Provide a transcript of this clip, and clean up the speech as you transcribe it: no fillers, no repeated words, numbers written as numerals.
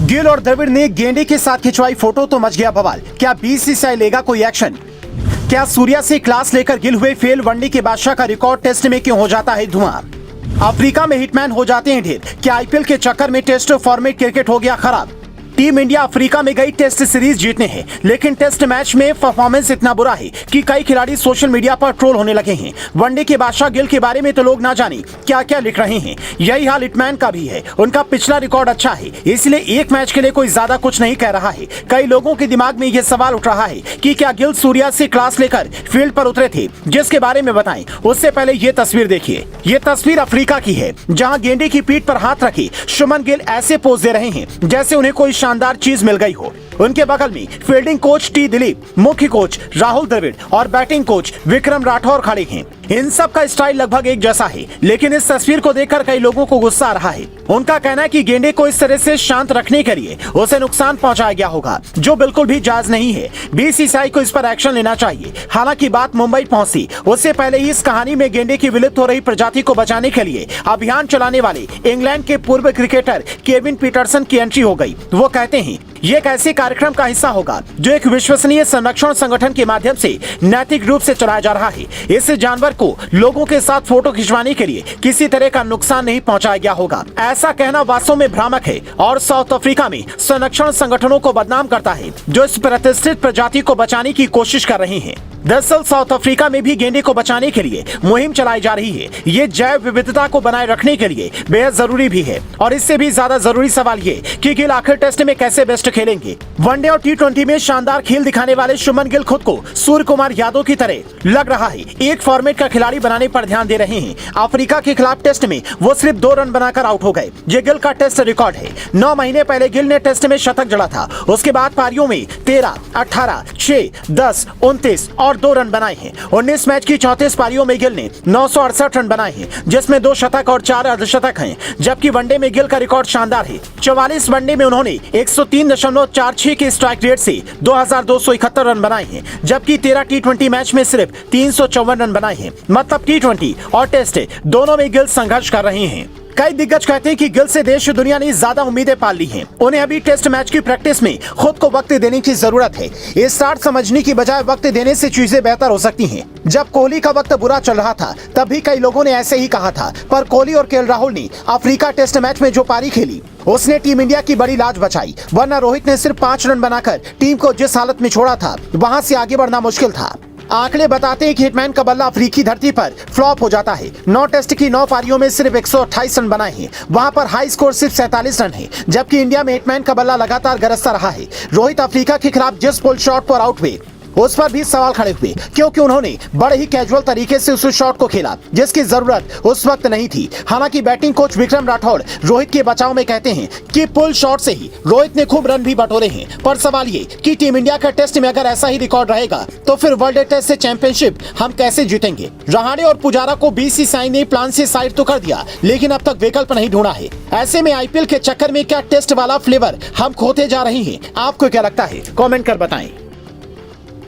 गिल और द्रविड़ ने गेंडे के साथ खिंचवाई फोटो तो मच गया बवाल। क्या बीसीसीआई लेगा कोई एक्शन? क्या सूर्या से क्लास लेकर गिल हुए फेल? वनडे के बादशाह का रिकॉर्ड टेस्ट में क्यों हो जाता है धुआं? अफ्रीका में हिटमैन हो जाते हैं ढेर। क्या आईपीएल के चक्कर में टेस्ट फॉर्मेट क्रिकेट हो गया खराब? टीम इंडिया अफ्रीका में गई टेस्ट सीरीज जीतने हैं, लेकिन टेस्ट मैच में परफॉर्मेंस इतना बुरा है कि कई खिलाड़ी सोशल मीडिया पर ट्रोल होने लगे हैं। वनडे के बादशाह गिल के बारे में तो लोग ना जाने क्या क्या लिख रहे हैं। यही हाल हिटमैन का भी है। उनका पिछला रिकॉर्ड अच्छा है, इसलिए एक मैच के लिए कोई ज्यादा कुछ नहीं कह रहा है। कई लोगों के दिमाग में यह सवाल उठ रहा है कि क्या गिल सूर्या से क्लास लेकर फील्ड पर उतरे थे, जिसके बारे में बताएं उससे पहले ये तस्वीर देखिए। ये तस्वीर अफ्रीका की है, जहाँ गेंडे की पीठ पर हाथ रखे शुभमन गिल ऐसे पोज दे रहे हैं जैसे उन्हें कोई शानदार चीज मिल गई हो। उनके बगल में फील्डिंग कोच टी दिलीप, मुख्य कोच राहुल द्रविड़ और बैटिंग कोच विक्रम राठौर खड़े हैं। इन सब का स्टाइल लगभग एक जैसा है, लेकिन इस तस्वीर को देखकर कई लोगों को गुस्सा आ रहा है। उनका कहना है कि गेंडे को इस तरह से शांत रखने के लिए उसे नुकसान पहुंचाया गया होगा, जो बिल्कुल भी जायज नहीं है। बीसीसीआई को इस पर एक्शन लेना चाहिए। हालांकि बात मुंबई पहुंची उससे पहले ही इस कहानी में गेंडे की विलुप्त हो रही प्रजाति को बचाने के लिए अभियान चलाने वाले इंग्लैंड के पूर्व क्रिकेटर केविन पीटरसन की एंट्री हो गई। वो कहते हैं ये एक ऐसे कार्यक्रम का हिस्सा होगा जो एक विश्वसनीय संरक्षण संगठन के माध्यम से नैतिक रूप से चलाया जा रहा है। इस जानवर को लोगों के साथ फोटो खिंचवाने के लिए किसी तरह का नुकसान नहीं पहुंचाया गया होगा। ऐसा कहना वास्तव में भ्रामक है और साउथ अफ्रीका में संरक्षण संगठनों को बदनाम करता है जो इस प्रतिष्ठित प्रजाति को बचाने की कोशिश कर रहे हैं। दरअसल साउथ अफ्रीका में भी गेंडे को बचाने के लिए मुहिम चलाई जा रही है। ये जैव विविधता को बनाए रखने के लिए बेहद जरूरी भी है। और इससे भी ज्यादा जरूरी सवाल ये कि गिल आखिर टेस्ट में कैसे बेस्ट खेलेंगे। वनडे और टी20 में शानदार खेल दिखाने वाले शुभमन गिल खुद को सूर्य कुमार यादव की तरह लग रहा है। एक फॉर्मेट का खिलाड़ी बनाने पर ध्यान दे रहे हैं। अफ्रीका के खिलाफ टेस्ट में वो सिर्फ 2 रन बनाकर आउट हो गए। ये गिल का टेस्ट रिकॉर्ड है। 9 महीने पहले गिल ने टेस्ट में शतक जड़ा था। उसके बाद पारियों में 13, 18, 6, 10, 29 और 2 रन बनाए हैं। 19 मैच की 34 पारियों में गिल ने 968 रन बनाए हैं, जिसमें 2 शतक और 4 अर्धशतक हैं। जबकि वनडे में गिल का रिकॉर्ड शानदार है। 44 वनडे में उन्होंने 103.46 के स्ट्राइक रेट से 2271 रन बनाए हैं, जबकि 13 टी20 मैच में सिर्फ 354 रन बनाए हैं। मतलब टी20 और टेस्ट दोनों में गिल संघर्ष कर रहे हैं। कई दिग्गज कहते हैं कि गिल से देश दुनिया ने ज्यादा उम्मीदें पाल ली हैं। उन्हें अभी टेस्ट मैच की प्रैक्टिस में खुद को वक्त देने की जरूरत है। स्टार्ट समझने की बजाय वक्त देने से चीजें बेहतर हो सकती हैं। जब कोहली का वक्त बुरा चल रहा था तब भी कई लोगों ने ऐसे ही कहा था, पर कोहली और केएल राहुल ने अफ्रीका टेस्ट मैच में जो पारी खेली उसने टीम इंडिया की बड़ी लाज बचाई। वरना रोहित ने सिर्फ 5 रन बनाकर टीम को जिस हालत में छोड़ा था वहां से आगे बढ़ना मुश्किल था। आंकड़े बताते हैं कि हिटमैन का बल्ला अफ्रीकी धरती पर फ्लॉप हो जाता है। 9 टेस्ट की 9 पारियों में सिर्फ 128 रन बनाए हैं। वहां पर हाई स्कोर सिर्फ 47 रन है। जबकि इंडिया में हिटमैन का बल्ला लगातार गरजता रहा है। रोहित अफ्रीका के खिलाफ जिस पुल शॉट पर आउट हुए उस पर भी सवाल खड़े हुए, क्योंकि उन्होंने बड़े ही कैजुअल तरीके से उस शॉट को खेला जिसकी जरूरत उस वक्त नहीं थी। हालांकि बैटिंग कोच विक्रम राठौर रोहित के बचाव में कहते हैं कि पुल शॉट से ही रोहित ने खूब रन भी बटोरे हैं। पर सवाल ये कि टीम इंडिया का टेस्ट में अगर ऐसा ही रिकॉर्ड रहेगा तो फिर वर्ल्ड टेस्ट से चैंपियनशिप हम कैसे जीतेंगे? रहाणे और पुजारा को बीसीसीआई ने प्लान से साइड तो कर दिया, लेकिन अब तक विकल्प नहीं ढूंढा है। ऐसे में आईपीएल के चक्कर में क्या टेस्ट वाला फ्लेवर हम खोते जा रहे हैं? आपको क्या लगता है? कमेंट कर बताएं।